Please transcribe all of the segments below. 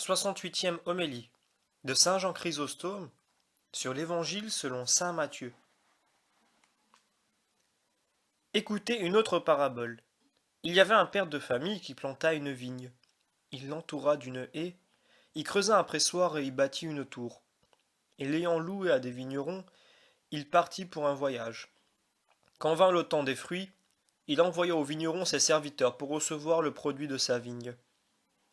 68e homélie de saint Jean Chrysostome sur l'Évangile selon saint Matthieu. Écoutez une autre parabole. Il y avait un père de famille qui planta une vigne. Il l'entoura d'une haie, y creusa un pressoir et y bâtit une tour. Et l'ayant loué à des vignerons, il partit pour un voyage. Quand vint le temps des fruits, il envoya aux vignerons ses serviteurs pour recevoir le produit de sa vigne.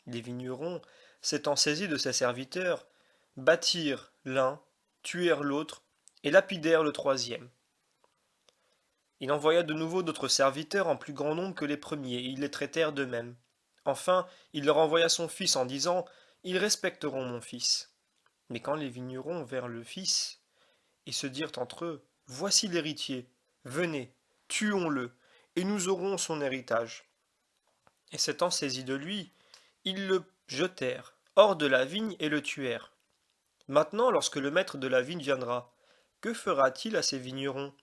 Les vignerons, s'étant saisis de ses serviteurs, battirent l'un, tuèrent l'autre, et lapidèrent le troisième. Il envoya de nouveau d'autres serviteurs en plus grand nombre que les premiers, et ils les traitèrent de même. Enfin, il leur envoya son fils en disant, ils respecteront mon fils. Mais quand les vignerons vinrent le fils, et se dirent entre eux, voici l'héritier, venez, tuons-le, et nous aurons son héritage. Et s'étant saisis de lui, ils le jetèrent hors de la vigne et le tuèrent. Maintenant, lorsque le maître de la vigne viendra, que fera-t-il à ces vignerons?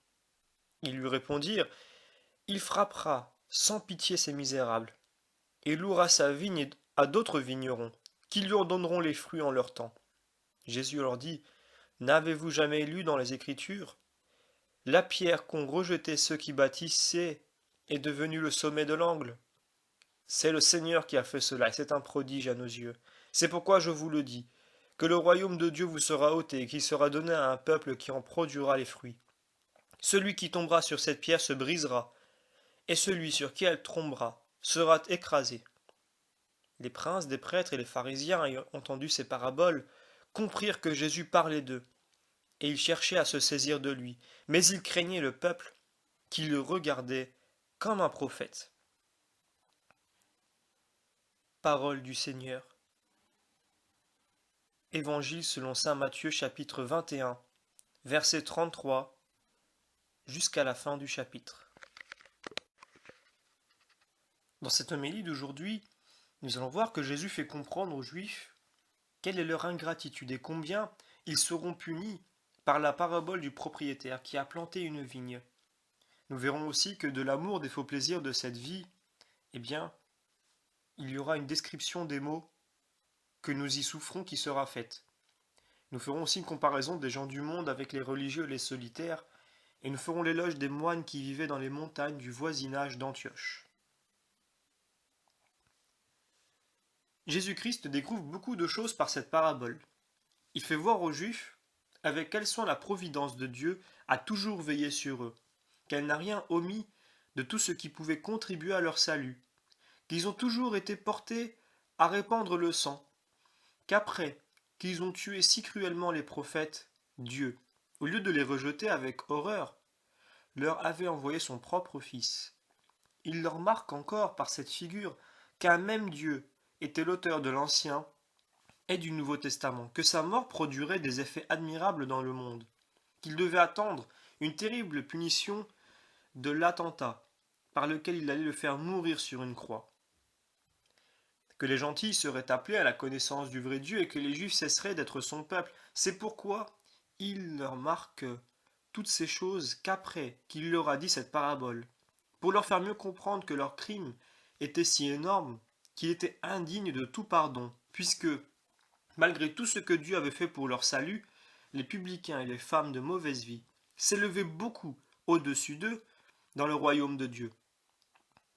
Ils lui répondirent, il frappera sans pitié ces misérables, et louera sa vigne à d'autres vignerons, qui lui en donneront les fruits en leur temps. Jésus leur dit, n'avez-vous jamais lu dans les Écritures? La pierre qu'ont rejetée ceux qui bâtissaient est devenue le sommet de l'angle. C'est le Seigneur qui a fait cela, et c'est un prodige à nos yeux. C'est pourquoi je vous le dis, que le royaume de Dieu vous sera ôté, et qu'il sera donné à un peuple qui en produira les fruits. Celui qui tombera sur cette pierre se brisera, et celui sur qui elle tombera sera écrasé. Les princes des prêtres et les pharisiens, ayant entendu ces paraboles, comprirent que Jésus parlait d'eux, et ils cherchaient à se saisir de lui, mais ils craignaient le peuple, qui le regardait comme un prophète. Parole du Seigneur. Évangile selon saint Matthieu chapitre 21, verset 33 jusqu'à la fin du chapitre. Dans cette homélie d'aujourd'hui, nous allons voir que Jésus fait comprendre aux Juifs quelle est leur ingratitude et combien ils seront punis par la parabole du propriétaire qui a planté une vigne. Nous verrons aussi que de l'amour des faux plaisirs de cette vie, eh bien, il y aura une description des maux que nous y souffrons qui sera faite. Nous ferons aussi une comparaison des gens du monde avec les religieux et les solitaires, et nous ferons l'éloge des moines qui vivaient dans les montagnes du voisinage d'Antioche. Jésus-Christ découvre beaucoup de choses par cette parabole. Il fait voir aux Juifs avec quelle soin la providence de Dieu a toujours veillé sur eux, qu'elle n'a rien omis de tout ce qui pouvait contribuer à leur salut, qu'ils ont toujours été portés à répandre le sang, qu'après qu'ils ont tué si cruellement les prophètes, Dieu, au lieu de les rejeter avec horreur, leur avait envoyé son propre Fils. Il leur marque encore par cette figure qu'un même Dieu était l'auteur de l'Ancien et du Nouveau Testament, que sa mort produirait des effets admirables dans le monde, qu'il devait attendre une terrible punition de l'attentat par lequel il allait le faire mourir sur une croix, que les gentils seraient appelés à la connaissance du vrai Dieu et que les Juifs cesseraient d'être son peuple. C'est pourquoi il leur marque toutes ces choses qu'après qu'il leur a dit cette parabole, pour leur faire mieux comprendre que leur crime était si énorme qu'il était indigne de tout pardon, puisque, malgré tout ce que Dieu avait fait pour leur salut, les publicains et les femmes de mauvaise vie s'élevaient beaucoup au-dessus d'eux dans le royaume de Dieu.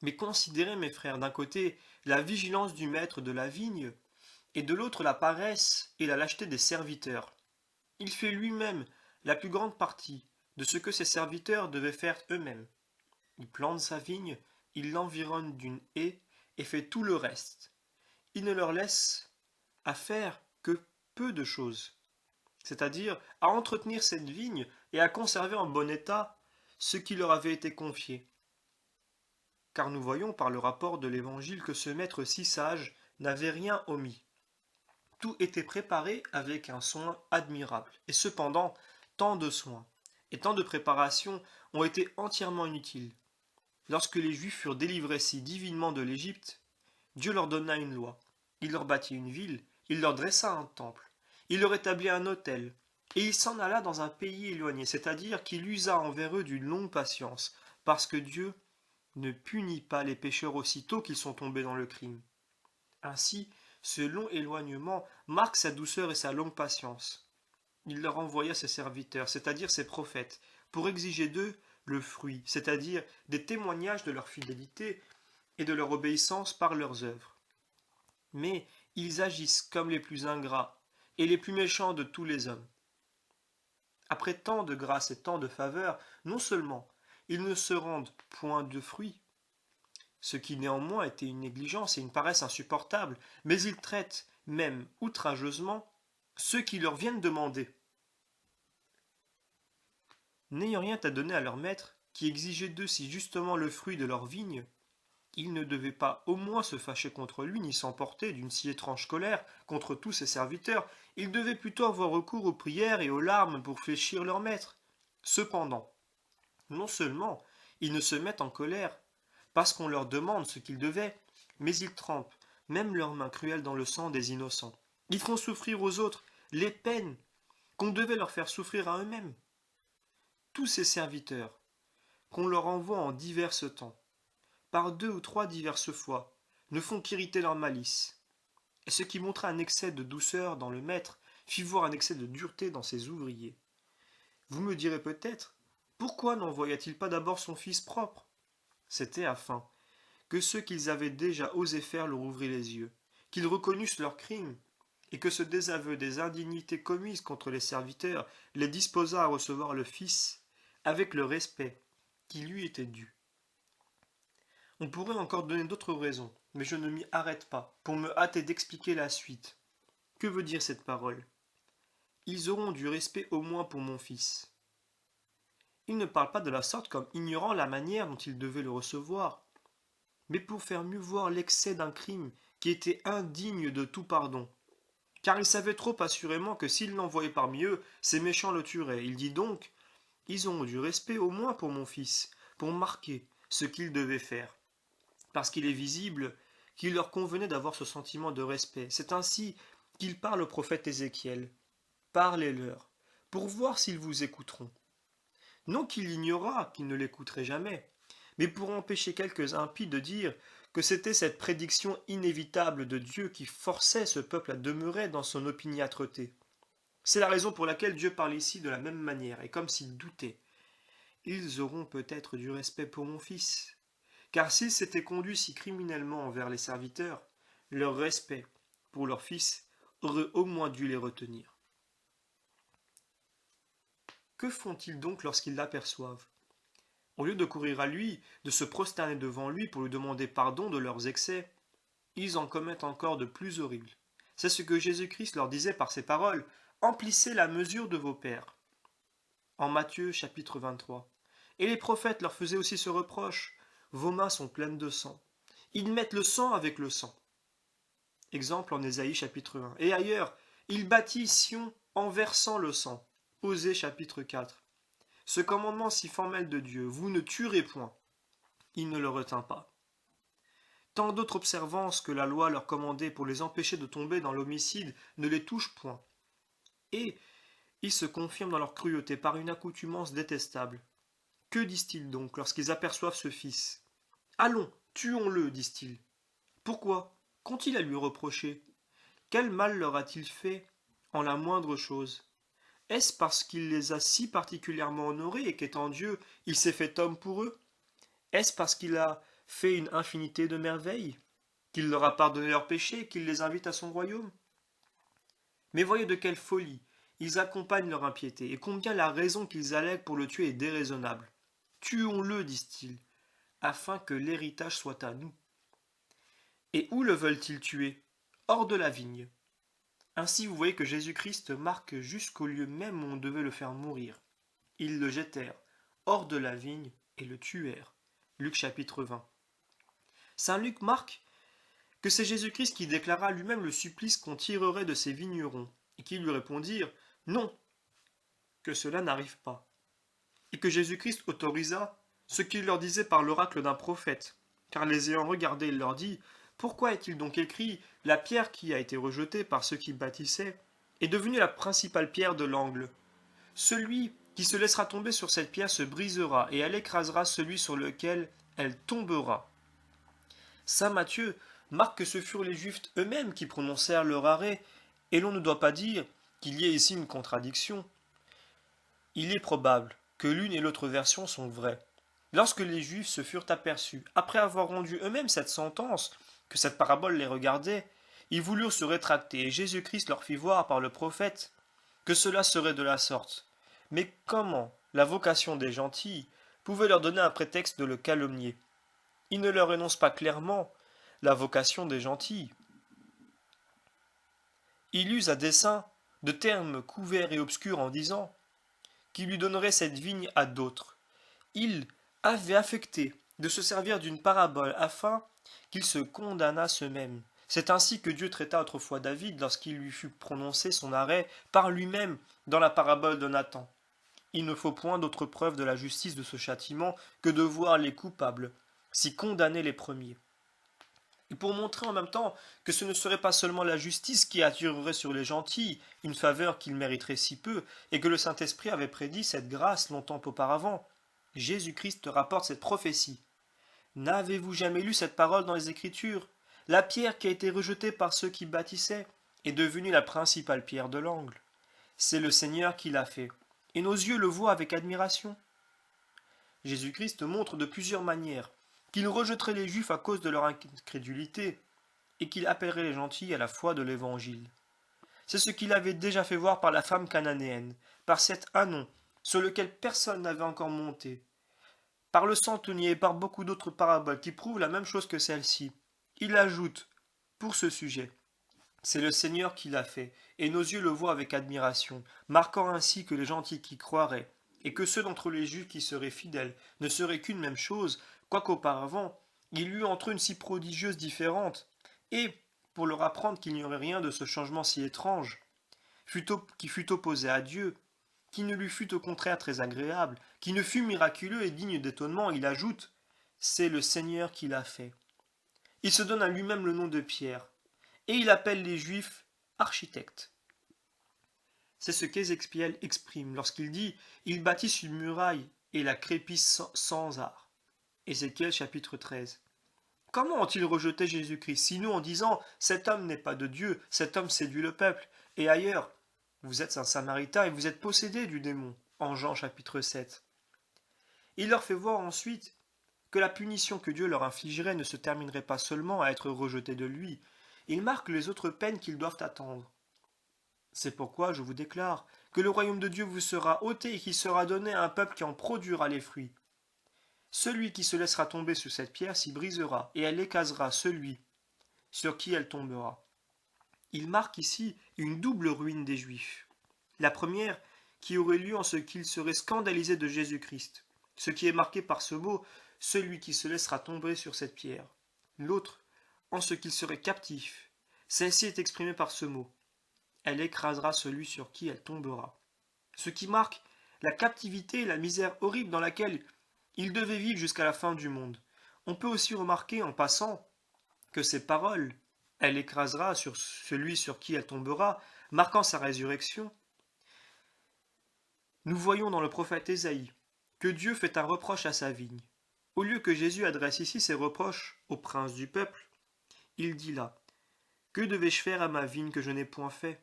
Mais considérez, mes frères, d'un côté la vigilance du maître de la vigne, et de l'autre la paresse et la lâcheté des serviteurs. Il fait lui-même la plus grande partie de ce que ses serviteurs devaient faire eux-mêmes. Il plante sa vigne, il l'environne d'une haie et fait tout le reste. Il ne leur laisse à faire que peu de choses, c'est-à-dire à entretenir cette vigne et à conserver en bon état ce qui leur avait été confié. Car nous voyons par le rapport de l'Évangile que ce maître si sage n'avait rien omis. Tout était préparé avec un soin admirable. Et cependant, tant de soins et tant de préparations ont été entièrement inutiles. Lorsque les Juifs furent délivrés si divinement de l'Égypte, Dieu leur donna une loi. Il leur bâtit une ville, il leur dressa un temple, il leur établit un autel, et il s'en alla dans un pays éloigné, c'est-à-dire qu'il usa envers eux d'une longue patience, parce que Dieu ne punit pas les pécheurs aussitôt qu'ils sont tombés dans le crime. Ainsi, ce long éloignement marque sa douceur et sa longue patience. Il leur envoya ses serviteurs, c'est-à-dire ses prophètes, pour exiger d'eux le fruit, c'est-à-dire des témoignages de leur fidélité et de leur obéissance par leurs œuvres. Mais ils agissent comme les plus ingrats et les plus méchants de tous les hommes. Après tant de grâce et tant de faveur, non seulement ils ne se rendent point de fruits, ce qui néanmoins était une négligence et une paresse insupportable, mais ils traitent même outrageusement ceux qui leur viennent demander. N'ayant rien à donner à leur maître, qui exigeait d'eux si justement le fruit de leur vigne, ils ne devaient pas au moins se fâcher contre lui, ni s'emporter d'une si étrange colère contre tous ses serviteurs. Ils devaient plutôt avoir recours aux prières et aux larmes pour fléchir leur maître. Cependant, non seulement ils ne se mettent en colère parce qu'on leur demande ce qu'ils devaient, mais ils trempent même leurs mains cruelles dans le sang des innocents. Ils font souffrir aux autres les peines qu'on devait leur faire souffrir à eux-mêmes. Tous ces serviteurs, qu'on leur envoie en divers temps, par 2 ou 3 diverses fois, ne font qu'irriter leur malice. Et ce qui montrait un excès de douceur dans le maître fit voir un excès de dureté dans ses ouvriers. Vous me direz peut-être, pourquoi n'envoya-t-il pas d'abord son fils propre? C'était afin que ceux qu'ils avaient déjà osé faire leur ouvrit les yeux, qu'ils reconnussent leurs crimes, et que ce désaveu des indignités commises contre les serviteurs les disposa à recevoir le Fils avec le respect qui lui était dû. On pourrait encore donner d'autres raisons, mais je ne m'y arrête pas, pour me hâter d'expliquer la suite. Que veut dire cette parole? Ils auront du respect au moins pour mon fils. Il ne parle pas de la sorte comme ignorant la manière dont ils devaient le recevoir, mais pour faire mieux voir l'excès d'un crime qui était indigne de tout pardon. Car il savait trop assurément que s'il l'envoyait parmi eux, ces méchants le tueraient. Il dit donc, ils auront du respect au moins pour mon fils, pour marquer ce qu'ils devaient faire. Parce qu'il est visible qu'il leur convenait d'avoir ce sentiment de respect. C'est ainsi qu'il parle au prophète Ézéchiel. Parlez-leur, pour voir s'ils vous écouteront. Non qu'il ignorât qu'ils ne l'écouteraient jamais, mais pour empêcher quelques impies de dire que c'était cette prédiction inévitable de Dieu qui forçait ce peuple à demeurer dans son opiniâtreté. C'est la raison pour laquelle Dieu parle ici de la même manière, et comme s'il doutait. Ils auront peut-être du respect pour mon fils, car s'ils s'étaient conduits si criminellement envers les serviteurs, leur respect pour leur fils aurait au moins dû les retenir. Que font-ils donc lorsqu'ils l'aperçoivent? Au lieu de courir à lui, de se prosterner devant lui pour lui demander pardon de leurs excès, ils en commettent encore de plus horribles. C'est ce que Jésus-Christ leur disait par ces paroles, emplissez la mesure de vos pères. En Matthieu chapitre 23. Et les prophètes leur faisaient aussi ce reproche, vos mains sont pleines de sang. Ils mettent le sang avec le sang. Exemple en Ésaïe chapitre 1. Et ailleurs, ils bâtissent Sion en versant le sang. Osée chapitre 4. Ce commandement si formel de Dieu, vous ne tuerez point, il ne le retint pas. Tant d'autres observances que la loi leur commandait pour les empêcher de tomber dans l'homicide ne les touchent point. Et ils se confirment dans leur cruauté par une accoutumance détestable. Que disent-ils donc lorsqu'ils aperçoivent ce fils? Allons, tuons-le, disent-ils. Pourquoi? Qu'ont-ils à lui reprocher? Quel mal leur a-t-il fait en la moindre chose? Est-ce parce qu'il les a si particulièrement honorés et qu'étant Dieu, il s'est fait homme pour eux? Est-ce parce qu'il a fait une infinité de merveilles, qu'il leur a pardonné leurs péchés, qu'il les invite à son royaume? Mais voyez de quelle folie ils accompagnent leur impiété, et combien la raison qu'ils allèguent pour le tuer est déraisonnable. Tuons-le, disent-ils, afin que l'héritage soit à nous. Et où le veulent-ils tuer? Hors de la vigne. Ainsi vous voyez que Jésus-Christ marque jusqu'au lieu même où on devait le faire mourir. Ils le jetèrent hors de la vigne et le tuèrent. Luc chapitre 20. Saint Luc marque que c'est Jésus-Christ qui déclara lui-même le supplice qu'on tirerait de ces vignerons, et qui lui répondirent « Non, que cela n'arrive pas », et que Jésus-Christ autorisa ce qu'il leur disait par l'oracle d'un prophète, car les ayant regardés, il leur dit « Pourquoi est-il donc écrit « La pierre qui a été rejetée par ceux qui bâtissaient est devenue la principale pierre de l'angle. Celui qui se laissera tomber sur cette pierre se brisera, et elle écrasera celui sur lequel elle tombera. » Saint Matthieu marque que ce furent les Juifs eux-mêmes qui prononcèrent leur arrêt, et l'on ne doit pas dire qu'il y ait ici une contradiction. Il est probable que l'une et l'autre version sont vraies. Lorsque les Juifs se furent aperçus, après avoir rendu eux-mêmes cette sentence, que cette parabole les regardait, ils voulurent se rétracter, et Jésus-Christ leur fit voir par le prophète que cela serait de la sorte. Mais comment la vocation des gentils pouvait leur donner un prétexte de le calomnier? Il ne leur énonce pas clairement la vocation des gentils. Il use à dessein de termes couverts et obscurs en disant qu'il lui donnerait cette vigne à d'autres. Il avait affecté de se servir d'une parabole afin qu'il se condamnât eux-mêmes. C'est ainsi que Dieu traita autrefois David lorsqu'il lui fut prononcé son arrêt par lui-même dans la parabole de Nathan. Il ne faut point d'autre preuve de la justice de ce châtiment que de voir les coupables s'y condamner les premiers. Et pour montrer en même temps que ce ne serait pas seulement la justice qui attirerait sur les gentils une faveur qu'ils mériteraient si peu, et que le Saint-Esprit avait prédit cette grâce longtemps auparavant, Jésus-Christ rapporte cette prophétie. N'avez-vous jamais lu cette parole dans les Écritures? La pierre qui a été rejetée par ceux qui bâtissaient est devenue la principale pierre de l'angle. C'est le Seigneur qui l'a fait, et nos yeux le voient avec admiration. Jésus-Christ montre de plusieurs manières qu'il rejetterait les Juifs à cause de leur incrédulité, et qu'il appellerait les gentils à la foi de l'Évangile. C'est ce qu'il avait déjà fait voir par la femme cananéenne, par cet anon sur lequel personne n'avait encore monté, par le centenier et par beaucoup d'autres paraboles qui prouvent la même chose que celle-ci. Il ajoute, pour ce sujet, c'est le Seigneur qui l'a fait, et nos yeux le voient avec admiration, marquant ainsi que les gentils qui croiraient, et que ceux d'entre les Juifs qui seraient fidèles ne seraient qu'une même chose, quoiqu'auparavant il y eût entre eux une si prodigieuse différence, et, pour leur apprendre qu'il n'y aurait rien de ce changement si étrange, qui fût opposé à Dieu, qui ne lui fût au contraire très agréable, qui ne fût miraculeux et digne d'étonnement, il ajoute, c'est le Seigneur qui l'a fait. Il se donne à lui-même le nom de Pierre, et il appelle les Juifs architectes. C'est ce qu'Ézéchiel exprime lorsqu'il dit « Ils bâtissent une muraille et la crépissent sans art ». Ézéchiel chapitre 13. Comment ont-ils rejeté Jésus-Christ, sinon en disant « Cet homme n'est pas de Dieu, cet homme séduit le peuple ». Et ailleurs, vous êtes un Samaritain et vous êtes possédé du démon, en Jean chapitre 7. Il leur fait voir ensuite que la punition que Dieu leur infligerait ne se terminerait pas seulement à être rejetés de lui, il marque les autres peines qu'ils doivent attendre. C'est pourquoi je vous déclare que le royaume de Dieu vous sera ôté et qu'il sera donné à un peuple qui en produira les fruits. Celui qui se laissera tomber sur cette pierre s'y brisera, et elle écrasera celui sur qui elle tombera. Il marque ici une double ruine des Juifs. La première, qui aurait lieu en ce qu'ils seraient scandalisés de Jésus-Christ, ce qui est marqué par ce mot, celui qui se laissera tomber sur cette pierre. L'autre, en ce qu'ils seraient captifs. Celle-ci est exprimée par ce mot. Elle écrasera celui sur qui elle tombera. Ce qui marque la captivité et la misère horrible dans laquelle ils devaient vivre jusqu'à la fin du monde. On peut aussi remarquer en passant que ces paroles, elle écrasera sur celui sur qui elle tombera, marquant sa résurrection. Nous voyons dans le prophète Ésaïe que Dieu fait un reproche à sa vigne. Au lieu que Jésus adresse ici ses reproches au prince du peuple, il dit là « Que devais-je faire à ma vigne que je n'ai point fait »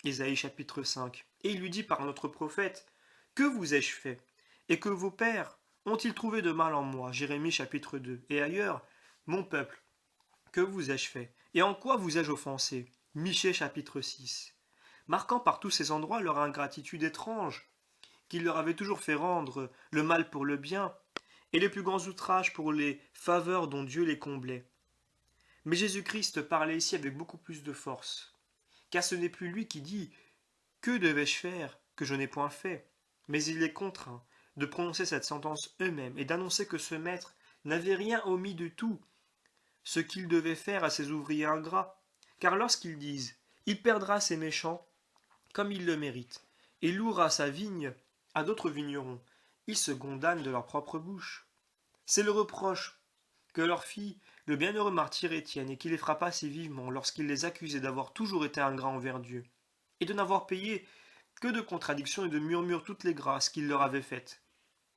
Ésaïe chapitre 5. Et il lui dit par notre prophète « Que vous ai-je fait et que vos pères ont-ils trouvé de mal en moi » Jérémie chapitre 2. Et ailleurs « Mon peuple, que vous ai-je fait et en quoi vous ai-je offensé » Michée chapitre 6. Marquant par tous ces endroits leur ingratitude étrange, qu'il leur avait toujours fait rendre le mal pour le bien, et les plus grands outrages pour les faveurs dont Dieu les comblait. Mais Jésus-Christ parlait ici avec beaucoup plus de force, car ce n'est plus lui qui dit « Que devais-je faire que je n'ai point fait ?» mais il est contraint de prononcer cette sentence eux-mêmes et d'annoncer que ce maître n'avait rien omis de tout ce qu'il devait faire à ses ouvriers ingrats, car lorsqu'ils disent « Il perdra ses méchants comme il le mérite, et louera sa vigne à d'autres vignerons, ils se condamnent de leur propre bouche. » C'est le reproche que leur fit le bienheureux martyr Étienne et qui les frappa si vivement lorsqu'il les accusait d'avoir toujours été ingrats envers Dieu, et de n'avoir payé que de contradictions et de murmures toutes les grâces qu'il leur avait faites.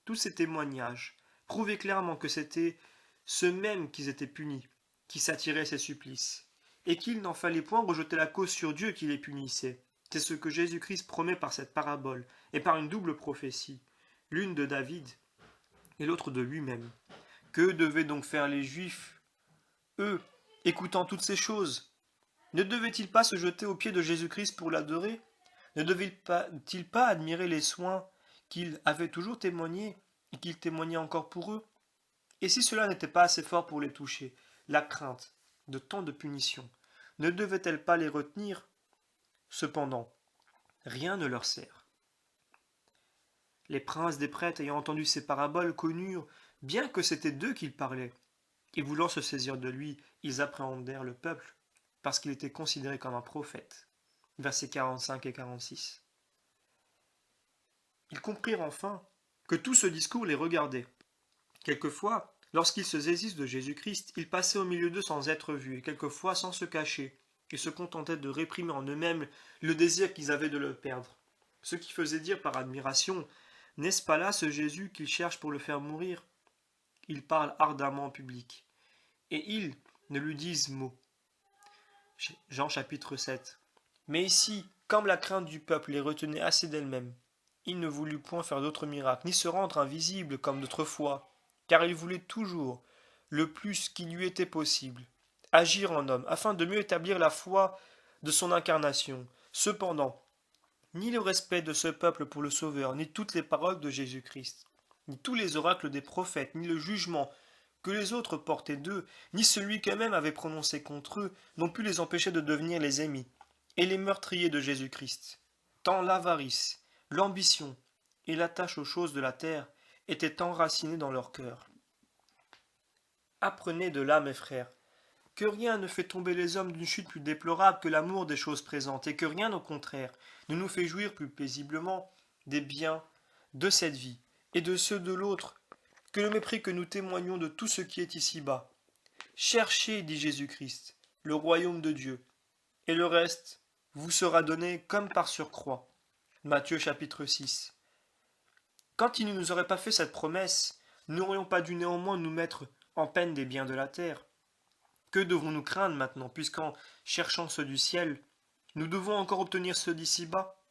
Tous ces témoignages prouvaient clairement que c'était ceux-mêmes qui étaient punis, qui s'attiraient ces supplices, et qu'il n'en fallait point rejeter la cause sur Dieu qui les punissait. C'est ce que Jésus-Christ promet par cette parabole, et par une double prophétie, l'une de David et l'autre de lui-même. Que devaient donc faire les Juifs, eux, écoutant toutes ces choses? Ne devaient-ils pas se jeter aux pieds de Jésus-Christ pour l'adorer? Ne devaient-ils pas admirer les soins qu'il avait toujours témoignés et qu'il témoignait encore pour eux? Et si cela n'était pas assez fort pour les toucher, la crainte de tant de punitions ne devait-elle pas les retenir? Cependant, rien ne leur sert. Les princes des prêtres ayant entendu ces paraboles connurent bien que c'était d'eux qu'il parlait, et voulant se saisir de lui, ils appréhendèrent le peuple, parce qu'il était considéré comme un prophète. Versets 45 et 46. Ils comprirent enfin que tout ce discours les regardait. Quelquefois, lorsqu'ils se saisissent de Jésus-Christ, ils passaient au milieu d'eux sans être vus, et quelquefois sans se cacher, et se contentaient de réprimer en eux-mêmes le désir qu'ils avaient de le perdre. Ce qui faisait dire par admiration, n'est-ce pas là ce Jésus qu'ils cherchent pour le faire mourir? Ils parlent ardemment en public, et ils ne lui disent mot. Jean chapitre 7. Mais ici, comme la crainte du peuple les retenait assez d'elle-même, il ne voulut point faire d'autres miracles, ni se rendre invisible comme d'autrefois, car il voulait toujours, le plus qu'il lui était possible, agir en homme, afin de mieux établir la foi de son incarnation. Cependant, ni le respect de ce peuple pour le Sauveur, ni toutes les paroles de Jésus-Christ, ni tous les oracles des prophètes, ni le jugement que les autres portaient d'eux, ni celui qu'eux-mêmes avaient prononcé contre eux, n'ont pu les empêcher de devenir les ennemis et les meurtriers de Jésus-Christ. Tant l'avarice, l'ambition et l'attache aux choses de la terre étaient enracinés dans leur cœur. Apprenez de là, mes frères, que rien ne fait tomber les hommes d'une chute plus déplorable que l'amour des choses présentes, et que rien, au contraire, ne nous fait jouir plus paisiblement des biens de cette vie et de ceux de l'autre que le mépris que nous témoignons de tout ce qui est ici-bas. Cherchez, dit Jésus-Christ, le royaume de Dieu, et le reste vous sera donné comme par surcroît. Matthieu chapitre 6. Quand il ne nous aurait pas fait cette promesse, nous n'aurions pas dû néanmoins nous mettre en peine des biens de la terre. Que devons-nous craindre maintenant, puisqu'en cherchant ceux du ciel, nous devons encore obtenir ceux d'ici-bas?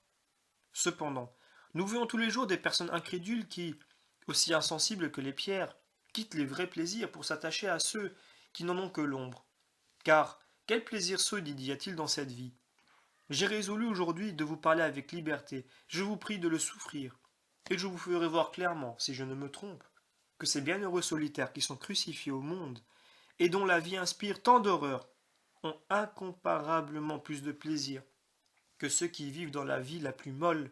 Cependant, nous voyons tous les jours des personnes incrédules qui, aussi insensibles que les pierres, quittent les vrais plaisirs pour s'attacher à ceux qui n'en ont que l'ombre. Car quel plaisir sordide y a-t-il dans cette vie? J'ai résolu aujourd'hui de vous parler avec liberté, je vous prie de le souffrir, et je vous ferai voir clairement, si je ne me trompe, que ces bienheureux solitaires qui sont crucifiés au monde, et dont la vie inspire tant d'horreur, ont incomparablement plus de plaisir que ceux qui vivent dans la vie la plus molle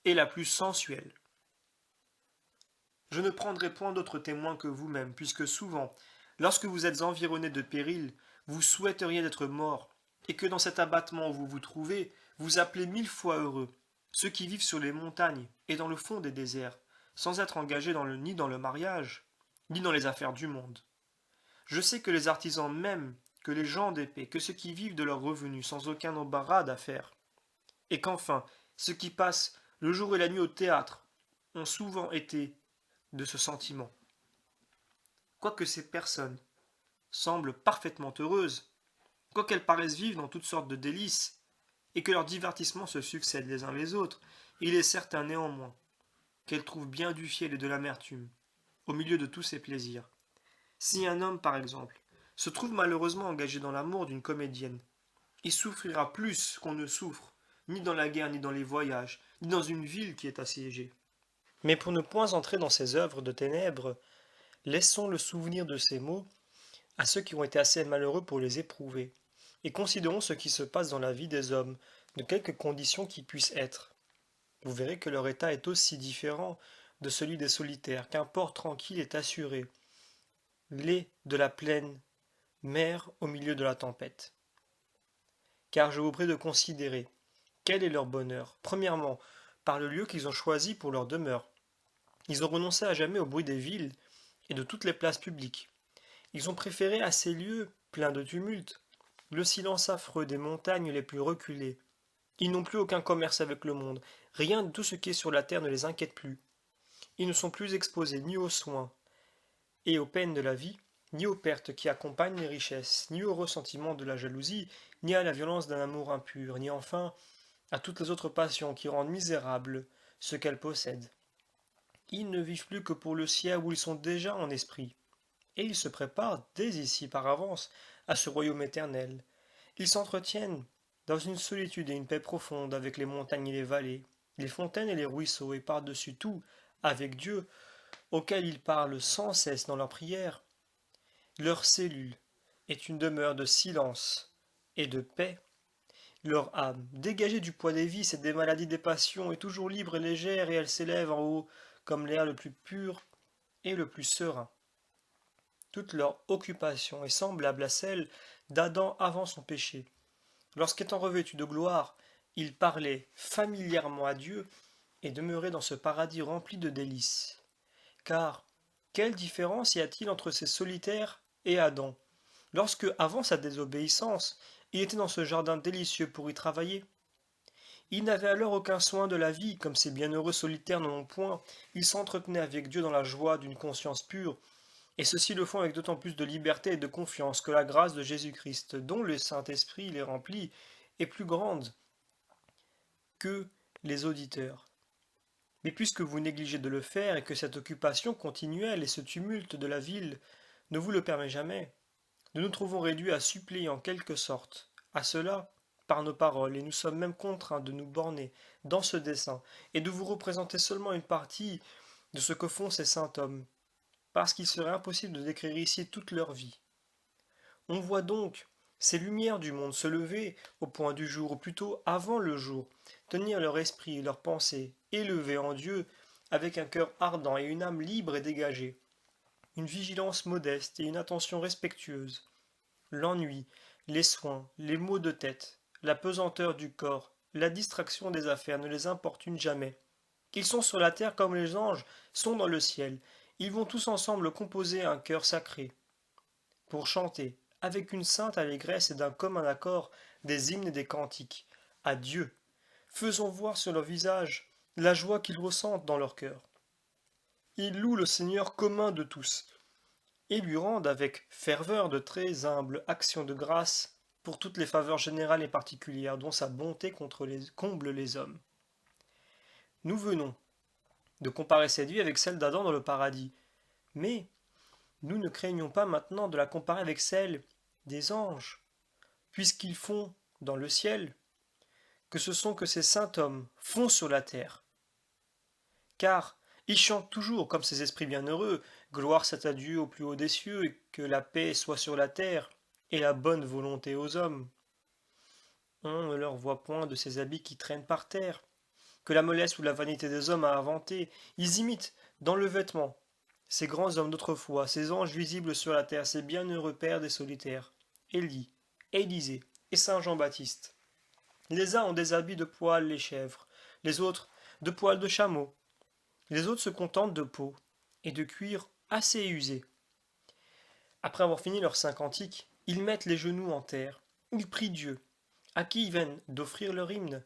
et la plus sensuelle. Je ne prendrai point d'autres témoins que vous-même, puisque souvent, lorsque vous êtes environné de périls, vous souhaiteriez d'être mort, et que dans cet abattement où vous vous trouvez, vous appelez 1000 fois heureux ceux qui vivent sur les montagnes et dans le fond des déserts, sans être engagés ni dans le mariage, ni dans les affaires du monde. Je sais que les artisans même, que les gens d'épée, que ceux qui vivent de leurs revenus sans aucun embarras d'affaires, et qu'enfin, ceux qui passent le jour et la nuit au théâtre, ont souvent été de ce sentiment. Quoique ces personnes semblent parfaitement heureuses, quoiqu'elles paraissent vivre dans toutes sortes de délices, et que leurs divertissements se succèdent les uns les autres, il est certain néanmoins qu'elles trouvent bien du fiel et de l'amertume au milieu de tous ces plaisirs. Si un homme, par exemple, se trouve malheureusement engagé dans l'amour d'une comédienne, il souffrira plus qu'on ne souffre, ni dans la guerre, ni dans les voyages, ni dans une ville qui est assiégée. Mais pour ne point entrer dans ces œuvres de ténèbres, laissons le souvenir de ces mots à ceux qui ont été assez malheureux pour les éprouver, et considérons ce qui se passe dans la vie des hommes, de quelque condition qu'ils puissent être. Vous verrez que leur état est aussi différent de celui des solitaires, qu'un port tranquille est assuré, l'est de la pleine mer au milieu de la tempête. Car je vous prie de considérer quel est leur bonheur. Premièrement, par le lieu qu'ils ont choisi pour leur demeure. Ils ont renoncé à jamais au bruit des villes et de toutes les places publiques. Ils ont préféré à ces lieux pleins de tumulte le silence affreux des montagnes les plus reculées. Ils n'ont plus aucun commerce avec le monde. Rien de tout ce qui est sur la terre ne les inquiète plus. Ils ne sont plus exposés ni aux soins et aux peines de la vie, ni aux pertes qui accompagnent les richesses, ni au ressentiment de la jalousie, ni à la violence d'un amour impur, ni enfin à toutes les autres passions qui rendent misérable ce qu'elles possèdent. Ils ne vivent plus que pour le ciel où ils sont déjà en esprit, et ils se préparent dès ici par avance à ce royaume éternel. Ils s'entretiennent dans une solitude et une paix profonde avec les montagnes et les vallées, les fontaines et les ruisseaux, et par-dessus tout avec Dieu, auquel ils parlent sans cesse dans leurs prières. Leur cellule est une demeure de silence et de paix. Leur âme, dégagée du poids des vices et des maladies des passions, est toujours libre et légère, et elle s'élève en haut comme l'air le plus pur et le plus serein. Toute leur occupation est semblable à celle d'Adam avant son péché. Lorsqu'étant revêtu de gloire, il parlait familièrement à Dieu et demeurait dans ce paradis rempli de délices. Car quelle différence y a-t-il entre ces solitaires et Adam, lorsque, avant sa désobéissance, il était dans ce jardin délicieux pour y travailler? Il n'avait alors aucun soin de la vie, comme ces bienheureux solitaires n'en ont point. Il s'entretenait avec Dieu dans la joie d'une conscience pure, et ceux-ci le font avec d'autant plus de liberté et de confiance que la grâce de Jésus-Christ, dont le Saint-Esprit les remplit, est plus grande que les auditeurs. Mais puisque vous négligez de le faire et que cette occupation continuelle et ce tumulte de la ville ne vous le permet jamais, nous nous trouvons réduits à supplier en quelque sorte à cela par nos paroles, et nous sommes même contraints de nous borner dans ce dessein et de vous représenter seulement une partie de ce que font ces saints hommes, parce qu'il serait impossible de décrire ici toute leur vie. On voit donc ces lumières du monde se lever au point du jour, ou plutôt avant le jour, tenir leur esprit et leur pensée élevés en Dieu, avec un cœur ardent et une âme libre et dégagée, une vigilance modeste et une attention respectueuse. L'ennui, les soins, les maux de tête, la pesanteur du corps, la distraction des affaires ne les importunent jamais. Ils sont sur la terre comme les anges sont dans le ciel. Ils vont tous ensemble composer un chœur sacré, pour chanter, avec une sainte allégresse et d'un commun accord, des hymnes et des cantiques, à Dieu. Faisons voir sur leur visage la joie qu'ils ressentent dans leur cœur. Ils louent le Seigneur commun de tous, et lui rendent avec ferveur de très humbles actions de grâce pour toutes les faveurs générales et particulières dont sa bonté comble les hommes. Nous venons de comparer cette vie avec celle d'Adam dans le paradis, mais nous ne craignons pas maintenant de la comparer avec celle des anges, puisqu'ils font dans le ciel que ce sont que ces saints hommes font sur la terre. Car ils chantent toujours comme ces esprits bienheureux, gloire soit à Dieu au plus haut des cieux, et que la paix soit sur la terre, et la bonne volonté aux hommes. On ne leur voit point de ces habits qui traînent par terre, que la mollesse ou la vanité des hommes a inventé. Ils imitent, dans le vêtement, ces grands hommes d'autrefois, ces anges visibles sur la terre, ces bienheureux pères des solitaires, Élie, Élisée et Saint Jean-Baptiste. Les uns ont des habits de poil les chèvres, les autres de poil de chameau. Les autres se contentent de peau et de cuir assez usés. Après avoir fini leur saint cantique, ils mettent les genoux en terre, ils prient Dieu, à qui ils viennent d'offrir leur hymne,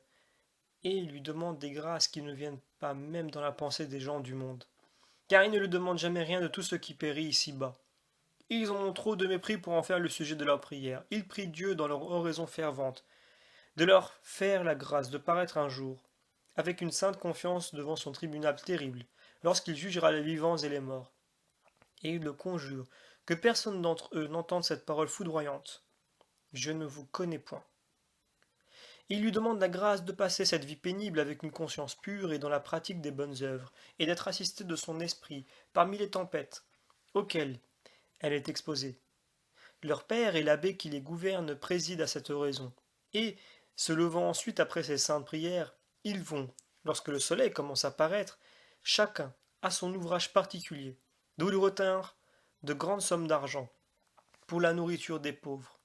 et lui demandent des grâces qui ne viennent pas même dans la pensée des gens du monde, car ils ne lui demandent jamais rien de tout ce qui périt ici-bas. Ils en ont trop de mépris pour en faire le sujet de leur prière. Ils prient Dieu dans leur oraison fervente, de leur faire la grâce de paraître un jour, avec une sainte confiance devant son tribunal terrible, lorsqu'il jugera les vivants et les morts. Et ils le conjurent, que personne d'entre eux n'entende cette parole foudroyante. Je ne vous connais point. Il lui demande la grâce de passer cette vie pénible avec une conscience pure et dans la pratique des bonnes œuvres, et d'être assisté de son esprit parmi les tempêtes auxquelles elle est exposée. Leur père et l'abbé qui les gouverne président à cette oraison, et, se levant ensuite après ces saintes prières, ils vont, lorsque le soleil commence à paraître, chacun à son ouvrage particulier, d'où ils retinrent de grandes sommes d'argent pour la nourriture des pauvres.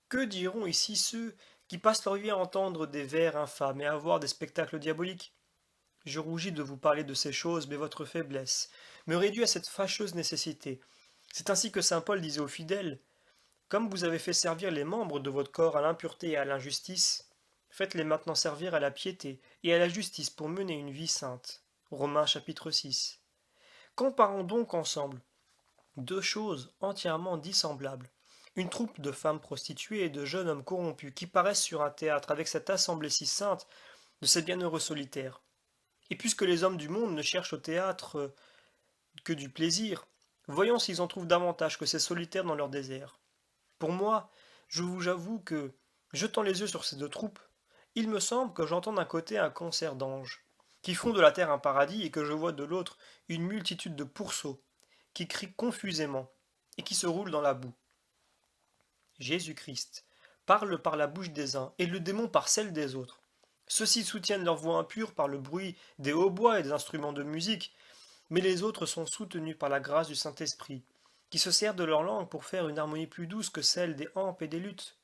Que diront ici ceux qui passent leur vie à entendre des vers infâmes et à voir des spectacles diaboliques? Je rougis de vous parler de ces choses, mais votre faiblesse me réduit à cette fâcheuse nécessité. C'est ainsi que saint Paul disait aux fidèles: comme vous avez fait servir les membres de votre corps à l'impureté et à l'injustice, faites-les maintenant servir à la piété et à la justice pour mener une vie sainte. Romains chapitre 6. Comparons donc ensemble Deux choses entièrement dissemblables. Une troupe de femmes prostituées et de jeunes hommes corrompus qui paraissent sur un théâtre avec cette assemblée si sainte de ces bienheureux solitaires. Et puisque les hommes du monde ne cherchent au théâtre que du plaisir, voyons s'ils en trouvent davantage que ces solitaires dans leur désert. Pour moi, je vous avoue que, jetant les yeux sur ces deux troupes, il me semble que j'entends d'un côté un concert d'anges, qui font de la terre un paradis, et que je vois de l'autre une multitude de pourceaux, qui crient confusément, et qui se roulent dans la boue. Jésus-Christ parle par la bouche des uns, et le démon par celle des autres. Ceux-ci soutiennent leur voix impure par le bruit des hautbois et des instruments de musique, mais les autres sont soutenus par la grâce du Saint-Esprit, qui se sert de leur langue pour faire une harmonie plus douce que celle des hampes et des luttes.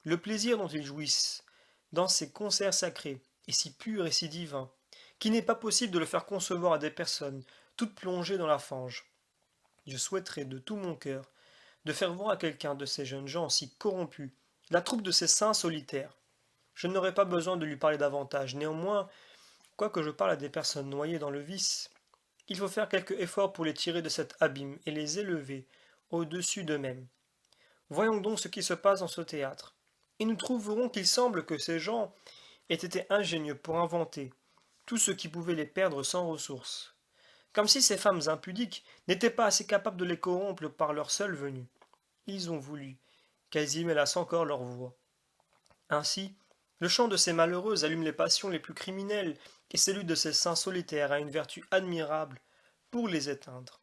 Le plaisir dont ils jouissent dans ces concerts sacrés est si pur et si divin, qu'il n'est pas possible de le faire concevoir à des personnes toutes plongées dans la fange. Je souhaiterais de tout mon cœur de faire voir à quelqu'un de ces jeunes gens si corrompus la troupe de ces saints solitaires. Je n'aurais pas besoin de lui parler davantage. Néanmoins, quoique je parle à des personnes noyées dans le vice, il faut faire quelque effort pour les tirer de cet abîme et les élever au-dessus d'eux-mêmes. Voyons donc ce qui se passe dans ce théâtre. Et nous trouverons qu'il semble que ces gens aient été ingénieux pour inventer tout ce qui pouvait les perdre sans ressources. Comme si ces femmes impudiques n'étaient pas assez capables de les corrompre par leur seule venue. Ils ont voulu qu'elles y mêlassent encore leur voix. Ainsi, le chant de ces malheureuses allume les passions les plus criminelles, et celui de ces saints solitaires a une vertu admirable pour les éteindre.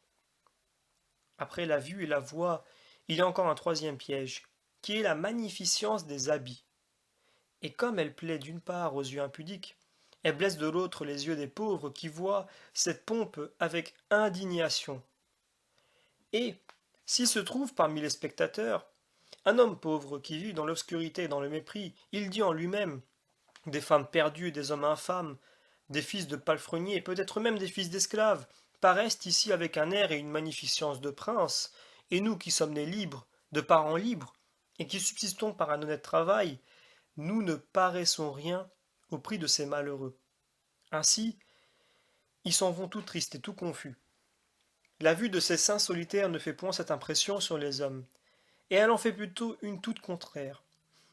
Après la vue et la voix, il y a encore un troisième piège, qui est la magnificence des habits. Et comme elle plaît d'une part aux yeux impudiques, elle blesse de l'autre les yeux des pauvres qui voient cette pompe avec indignation. Et, s'il se trouve parmi les spectateurs un homme pauvre qui vit dans l'obscurité et dans le mépris, il dit en lui-même des femmes perdues, des hommes infâmes, des fils de palefreniers, et peut-être même des fils d'esclaves, paraissent ici avec un air et une magnificence de princes, et nous qui sommes nés libres, de parents libres, et qui subsistons par un honnête travail, nous ne paraissons rien au prix de ces malheureux. Ainsi, ils s'en vont tout tristes et tout confus. La vue de ces saints solitaires ne fait point cette impression sur les hommes, et elle en fait plutôt une toute contraire.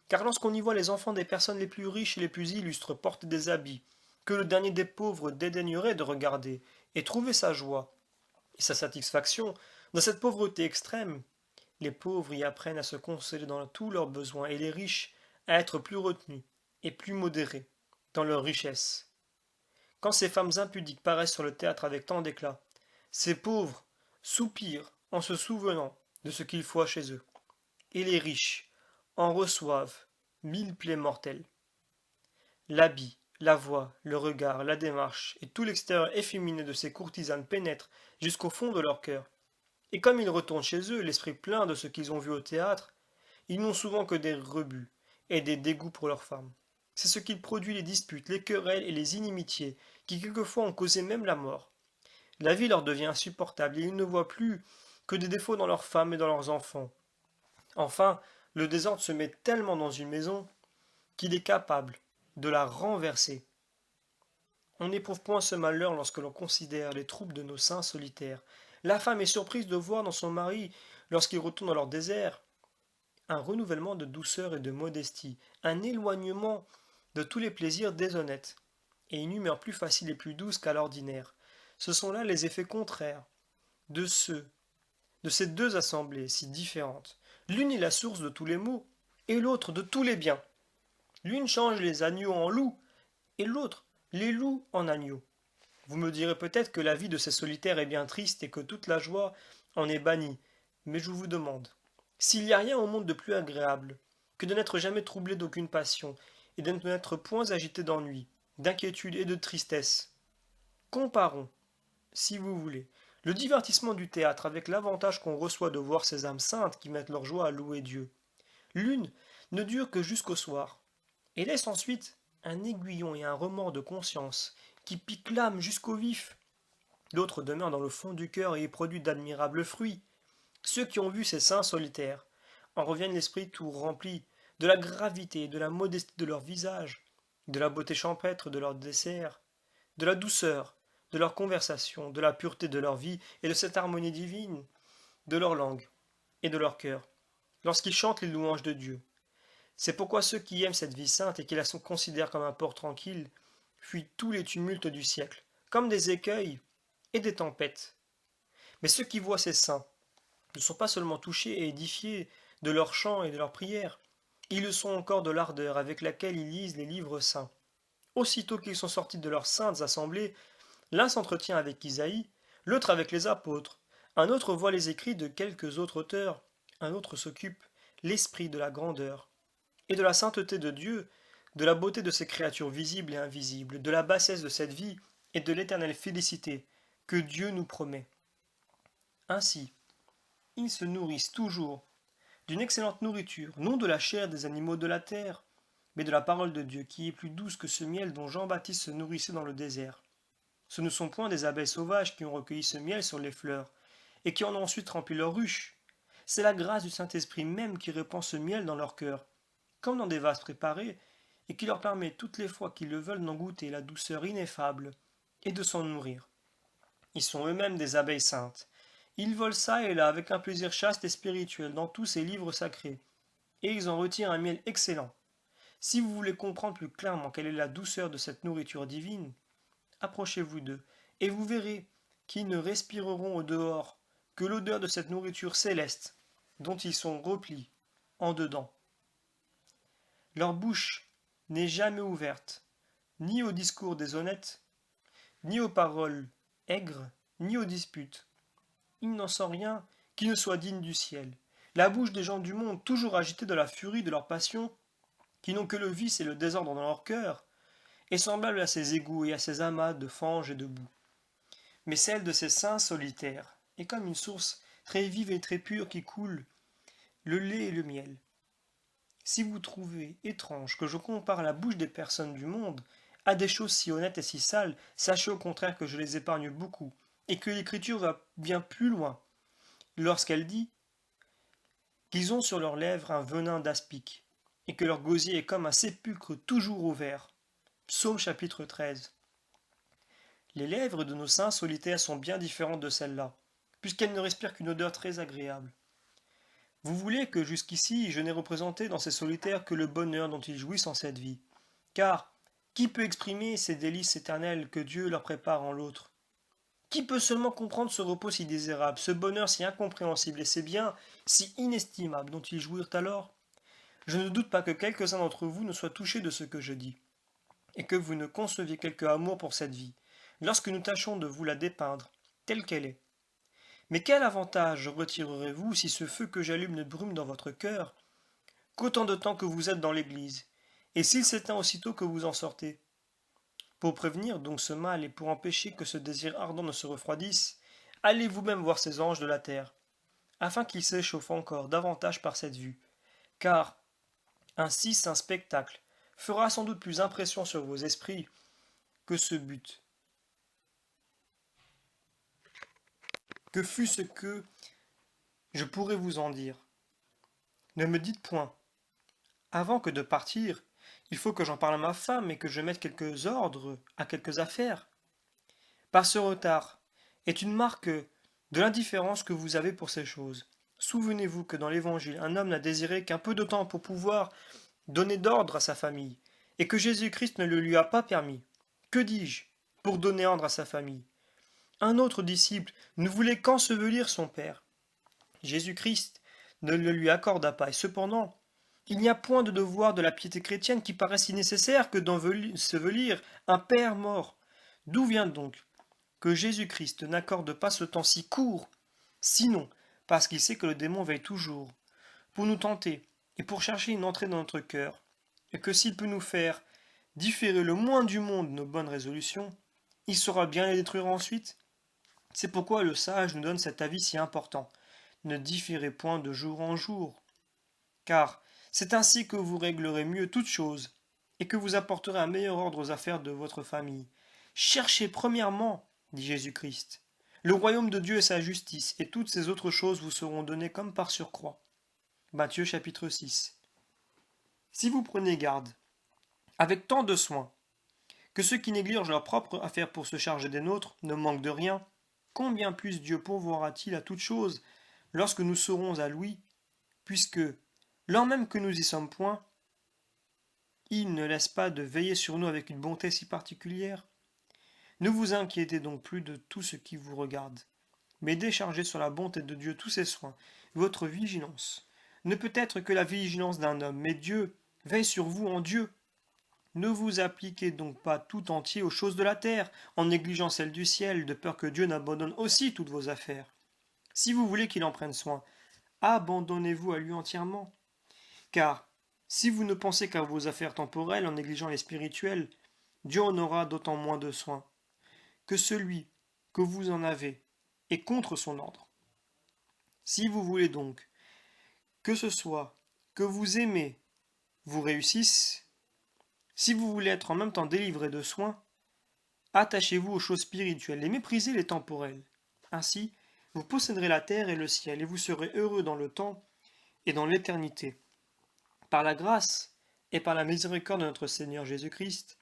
Car lorsqu'on y voit les enfants des personnes les plus riches et les plus illustres porter des habits que le dernier des pauvres dédaignerait de regarder, et trouver sa joie et sa satisfaction dans cette pauvreté extrême, les pauvres y apprennent à se consoler dans tous leurs besoins, et les riches à être plus retenus et plus modérés dans leur richesse. Quand ces femmes impudiques paraissent sur le théâtre avec tant d'éclat, ces pauvres soupirent en se souvenant de ce qu'il faut chez eux, et les riches en reçoivent mille plaies mortelles. L'habit, la voix, le regard, la démarche et tout l'extérieur efféminé de ces courtisanes pénètrent jusqu'au fond de leur cœur. Et comme ils retournent chez eux, l'esprit plein de ce qu'ils ont vu au théâtre, ils n'ont souvent que des rebuts et des dégoûts pour leurs femmes. C'est ce qui produit les disputes, les querelles et les inimitiés, qui quelquefois ont causé même la mort. La vie leur devient insupportable et ils ne voient plus que des défauts dans leurs femmes et dans leurs enfants. Enfin, le désordre se met tellement dans une maison qu'il est capable de la renverser. On n'éprouve point ce malheur lorsque l'on considère les troupes de nos saints solitaires. La femme est surprise de voir dans son mari, lorsqu'il retourne dans leur désert, un renouvellement de douceur et de modestie, un éloignement de tous les plaisirs déshonnêtes, et une humeur plus facile et plus douce qu'à l'ordinaire. Ce sont là les effets contraires de de ces deux assemblées si différentes. L'une est la source de tous les maux, et l'autre de tous les biens. L'une change les agneaux en loups, et l'autre les loups en agneaux. Vous me direz peut-être que la vie de ces solitaires est bien triste et que toute la joie en est bannie, mais je vous demande, s'il n'y a rien au monde de plus agréable que de n'être jamais troublé d'aucune passion, et de n'être point agité d'ennui, d'inquiétude et de tristesse. Comparons, si vous voulez, le divertissement du théâtre avec l'avantage qu'on reçoit de voir ces âmes saintes qui mettent leur joie à louer Dieu. L'une ne dure que jusqu'au soir, et laisse ensuite un aiguillon et un remords de conscience qui piquent l'âme jusqu'au vif. L'autre demeure dans le fond du cœur et y produit d'admirables fruits. Ceux qui ont vu ces saints solitaires en reviennent l'esprit tout rempli de la gravité et de la modestie de leur visage, de la beauté champêtre de leur dessert, de la douceur de leur conversation, de la pureté de leur vie et de cette harmonie divine de leur langue et de leur cœur, lorsqu'ils chantent les louanges de Dieu. C'est pourquoi ceux qui aiment cette vie sainte et qui la considèrent comme un port tranquille fuient tous les tumultes du siècle, comme des écueils et des tempêtes. Mais ceux qui voient ces saints ne sont pas seulement touchés et édifiés de leurs chants et de leurs prières, ils le sont encore de l'ardeur avec laquelle ils lisent les livres saints. Aussitôt qu'ils sont sortis de leurs saintes assemblées, l'un s'entretient avec Isaïe, l'autre avec les apôtres, un autre voit les écrits de quelques autres auteurs, un autre s'occupe l'esprit de la grandeur et de la sainteté de Dieu, de la beauté de ses créatures visibles et invisibles, de la bassesse de cette vie et de l'éternelle félicité que Dieu nous promet. Ainsi, ils se nourrissent toujours d'une excellente nourriture, non de la chair des animaux de la terre, mais de la parole de Dieu qui est plus douce que ce miel dont Jean-Baptiste se nourrissait dans le désert. Ce ne sont point des abeilles sauvages qui ont recueilli ce miel sur les fleurs, et qui en ont ensuite rempli leurs ruches. C'est la grâce du Saint-Esprit même qui répand ce miel dans leur cœur, comme dans des vases préparés, et qui leur permet toutes les fois qu'ils le veulent d'en goûter la douceur ineffable, et de s'en nourrir. Ils sont eux-mêmes des abeilles saintes. Ils volent çà et là avec un plaisir chaste et spirituel dans tous ces livres sacrés, et ils en retirent un miel excellent. Si vous voulez comprendre plus clairement quelle est la douceur de cette nourriture divine, approchez-vous d'eux, et vous verrez qu'ils ne respireront au dehors que l'odeur de cette nourriture céleste, dont ils sont replis en dedans. Leur bouche n'est jamais ouverte, ni aux discours déshonnêtes, ni aux paroles aigres, ni aux disputes. Il n'en sort rien qui ne soit digne du ciel. La bouche des gens du monde, toujours agités de la furie de leur passion, qui n'ont que le vice et le désordre dans leur cœur, est semblable à ces égouts et à ces amas de fange et de boue. Mais celle de ces saints solitaires est comme une source très vive et très pure qui coule le lait et le miel. Si vous trouvez étrange que je compare la bouche des personnes du monde à des choses si honnêtes et si sales, sachez au contraire que je les épargne beaucoup, et que l'Écriture va bien plus loin, lorsqu'elle dit qu'ils ont sur leurs lèvres un venin d'aspic, et que leur gosier est comme un sépulcre toujours ouvert. Psaume chapitre 13. Les lèvres de nos saints solitaires sont bien différentes de celles-là, puisqu'elles ne respirent qu'une odeur très agréable. Vous voulez que jusqu'ici je n'ai représenté dans ces solitaires que le bonheur dont ils jouissent en cette vie, car qui peut exprimer ces délices éternelles que Dieu leur prépare en l'autre? Qui peut seulement comprendre ce repos si désirable, ce bonheur si incompréhensible et ces biens si inestimables dont ils jouirent alors? Je ne doute pas que quelques-uns d'entre vous ne soient touchés de ce que je dis, et que vous ne conceviez quelque amour pour cette vie, lorsque nous tâchons de vous la dépeindre, telle qu'elle est. Mais quel avantage retirerez-vous si ce feu que j'allume ne brume dans votre cœur qu'autant de temps que vous êtes dans l'Église, et s'il s'éteint aussitôt que vous en sortez? Pour prévenir donc ce mal et pour empêcher que ce désir ardent ne se refroidisse, allez vous-même voir ces anges de la terre, afin qu'ils s'échauffent encore davantage par cette vue, car un si saint spectacle fera sans doute plus impression sur vos esprits que ce but. Que fût ce que je pourrais vous en dire. Ne me dites point. Avant que de partir, il faut que j'en parle à ma femme et que je mette quelques ordres à quelques affaires. Par ce retard est une marque de l'indifférence que vous avez pour ces choses. Souvenez-vous que dans l'Évangile, un homme n'a désiré qu'un peu de temps pour pouvoir donner d'ordre à sa famille, et que Jésus-Christ ne le lui a pas permis. Que dis-je? Pour donner ordre à sa famille. Un autre disciple ne voulait qu'ensevelir son père. Jésus-Christ ne le lui accorda pas, et cependant, il n'y a point de devoir de la piété chrétienne qui paraisse si nécessaire que d'ensevelir un père mort. D'où vient donc que Jésus-Christ n'accorde pas ce temps si court, sinon parce qu'il sait que le démon veille toujours, pour nous tenter et pour chercher une entrée dans notre cœur, et que s'il peut nous faire différer le moins du monde nos bonnes résolutions, il saura bien les détruire ensuite. C'est pourquoi le sage nous donne cet avis si important. Ne différez point de jour en jour, car c'est ainsi que vous réglerez mieux toutes choses, et que vous apporterez un meilleur ordre aux affaires de votre famille. Cherchez premièrement, dit Jésus-Christ, le royaume de Dieu et sa justice, et toutes ces autres choses vous seront données comme par surcroît. Matthieu chapitre 6. Si vous prenez garde, avec tant de soin, que ceux qui négligent leur propre affaire pour se charger des nôtres ne manquent de rien, combien plus Dieu pourvoira-t-il à toutes choses lorsque nous serons à lui, puisque, lors même que nous y sommes point, il ne laisse pas de veiller sur nous avec une bonté si particulière. Ne vous inquiétez donc plus de tout ce qui vous regarde, mais déchargez sur la bonté de Dieu tous ses soins, votre vigilance. Ne peut être que la vigilance d'un homme, mais Dieu veille sur vous en Dieu. Ne vous appliquez donc pas tout entier aux choses de la terre, en négligeant celles du ciel, de peur que Dieu n'abandonne aussi toutes vos affaires. Si vous voulez qu'il en prenne soin, abandonnez-vous à lui entièrement. Car, si vous ne pensez qu'à vos affaires temporelles en négligeant les spirituelles, Dieu en aura d'autant moins de soin que celui que vous en avez est contre son ordre. Si vous voulez donc que ce soit que vous aimez vous réussisse, si vous voulez être en même temps délivré de soins, attachez-vous aux choses spirituelles et méprisez les temporelles. Ainsi, vous posséderez la terre et le ciel, et vous serez heureux dans le temps et dans l'éternité. Par la grâce et par la miséricorde de notre Seigneur Jésus-Christ,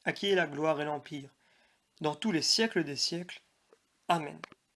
à qui est la gloire et l'empire, dans tous les siècles des siècles. Amen.